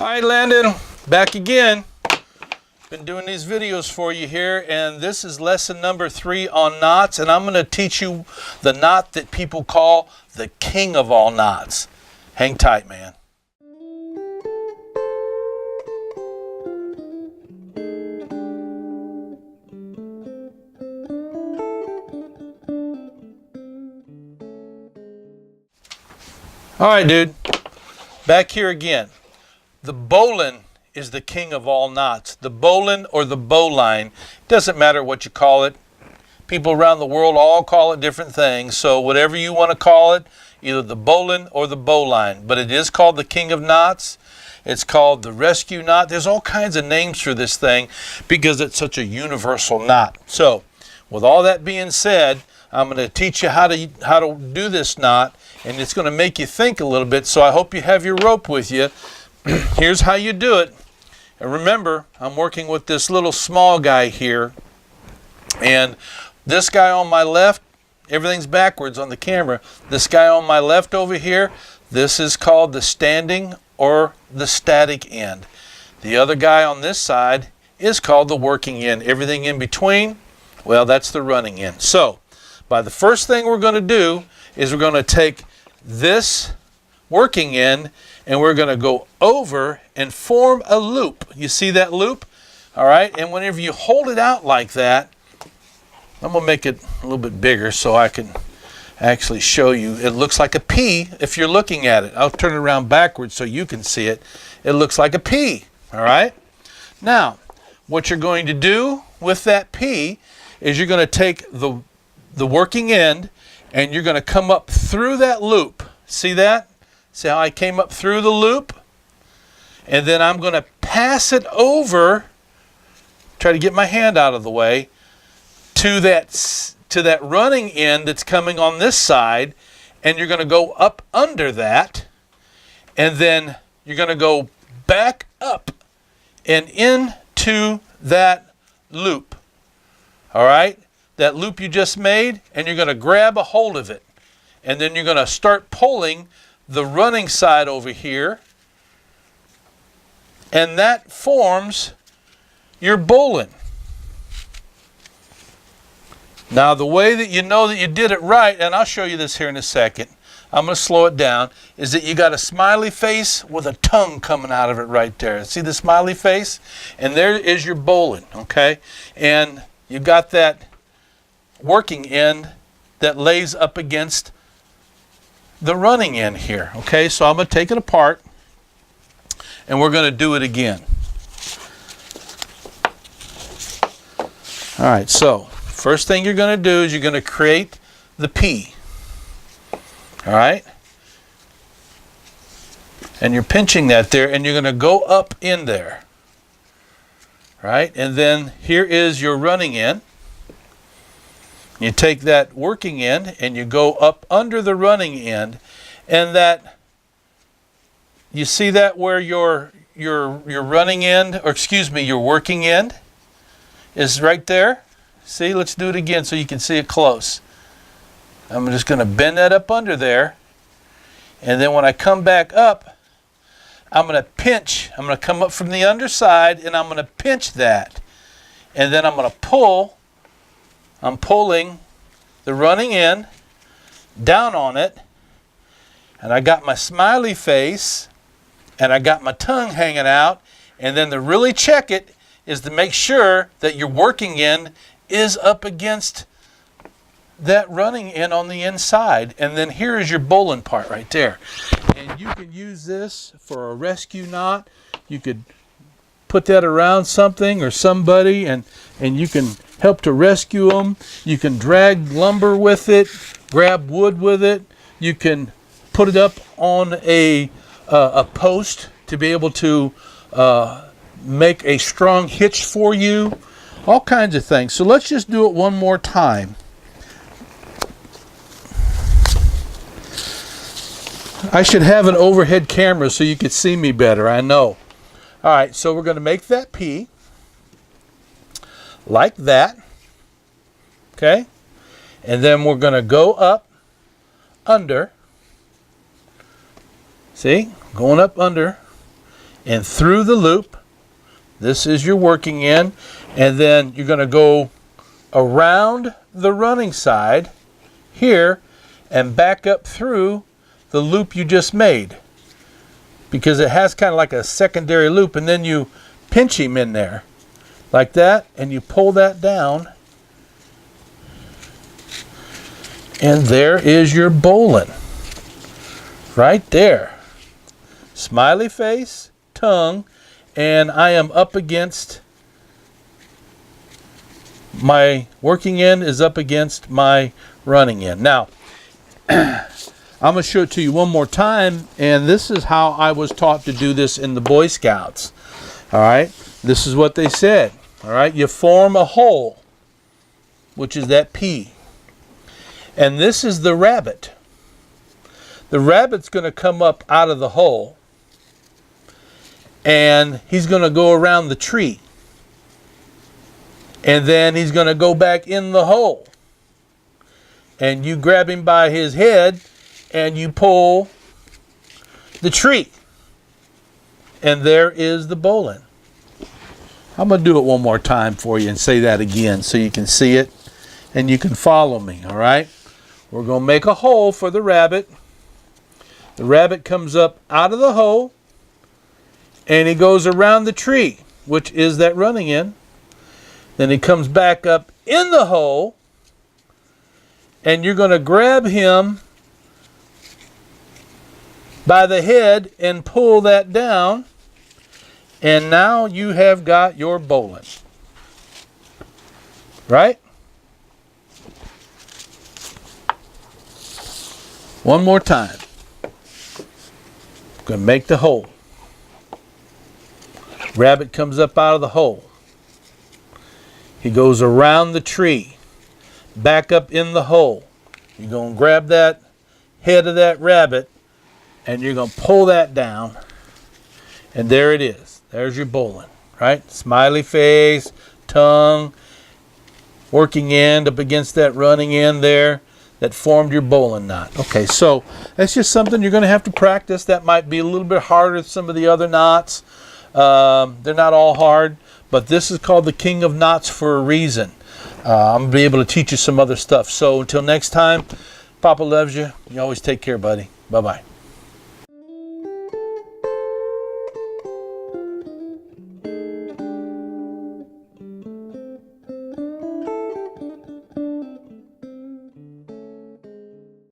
All right, Landon, back again. Been doing these videos for you here, and this is lesson number 3 on knots, and I'm going to teach you the knot that people call the king of all knots. Hang tight, man. All right, dude, back here again. The bowline is the king of all knots. The bowline or the bowline, doesn't matter what you call it. People around the world all call it different things. So whatever you want to call it, either the bowline or the bowline. But it is called the king of knots. It's called the rescue knot. There's all kinds of names for this thing because it's such a universal knot. So with all that being said, I'm going to teach you how to do this knot, and it's going to make you think a little bit. So I hope you have your rope with you. Here's how you do it. And remember, I'm working with this little small guy here. And this guy on my left, everything's backwards on the camera. This guy on my left over here, this is called the standing or the static end. The other guy on this side is called the working end. Everything in between, well, that's the running end. So, the first thing we're going to do is we're going to take this working end and we're going to go over and form a loop. You see that loop? All right, and whenever you hold it out like that, I'm going to make it a little bit bigger so I can actually show you. It looks like a P if you're looking at it. I'll turn it around backwards so you can see it. It looks like a P, all right? Now, what you're going to do with that P is you're going to take the working end and you're going to come up through that loop. See that? See how I came up through the loop? And then I'm going to pass it over, try to get my hand out of the way, to that running end that's coming on this side, and you're going to go up under that, and then you're going to go back up and into that loop. All right? That loop you just made, and you're going to grab a hold of it. And then you're going to start pulling the running side over here, and that forms your bowline. Now the way that you know that you did it right, and I'll show you this here in a second, I'm going to slow it down, is that you got a smiley face with a tongue coming out of it right there. See the smiley face? And there is your bowline, okay? And you got that working end that lays up against the running end here. Okay, so I'm going to take it apart and we're going to do it again. All right, so first thing you're going to do is you're going to create the P. All right, and you're pinching that there and you're going to go up in there. All right, and then here is your running end. You take that working end and you go up under the running end, and that, you see that where your running end, or excuse me, your working end is right there? See, let's do it again so you can see it close. I'm just going to bend that up under there, and then when I come back up, I'm going to pinch. I'm going to come up from the underside and I'm going to pinch that, and then I'm going to pull. I'm pulling the running end down on it, and I got my smiley face and I got my tongue hanging out, and then to really check it is to make sure that your working end is up against that running end on the inside, and then here is your bowline part right there. And you can use this for a rescue knot. You could put that around something or somebody, and you can help to rescue them. You can drag lumber with it, grab wood with it. You can put it up on a post to be able to make a strong hitch for you. All kinds of things. So let's just do it one more time. I should have an overhead camera so you could see me better, I know. All right, so we're going to make that P like that, okay? And then we're going to go up under, see, going up under and through the loop. This is your working end. And then you're going to go around the running side here and back up through the loop you just made, because it has kind of like a secondary loop, and then you pinch him in there like that, and you pull that down, and there is your bowline right there. Smiley face, tongue, and I am up against my working end is up against my running end. Now I'm going to show it to you one more time, and this is how I was taught to do this in the Boy Scouts. All right, this is what they said. All right, you form a hole, which is that P, and this is the rabbit. The rabbit's going to come up out of the hole, and he's going to go around the tree, and then he's going to go back in the hole, and you grab him by his head and you pull the tree, and there is the bowline. I'm going to do it one more time for you and say that again so you can see it and you can follow me. All right, we're going to make a hole for the rabbit. The rabbit comes up out of the hole, and he goes around the tree, which is that running end. Then he comes back up in the hole, and you're going to grab him by the head and pull that down, and now you have got your bowline. Right? One more time. I'm going to make the hole. Rabbit comes up out of the hole. He goes around the tree, back up in the hole. You're going to grab that head of that rabbit, and you're going to pull that down, and there it is. There's your bowline, right? Smiley face, tongue, working end up against that running end there that formed your bowline knot. Okay, so that's just something you're going to have to practice. That might be a little bit harder than some of the other knots. They're not all hard, but this is called the king of knots for a reason. I'm going to be able to teach you some other stuff. So until next time, Papa loves you. You always take care, buddy. Bye-bye.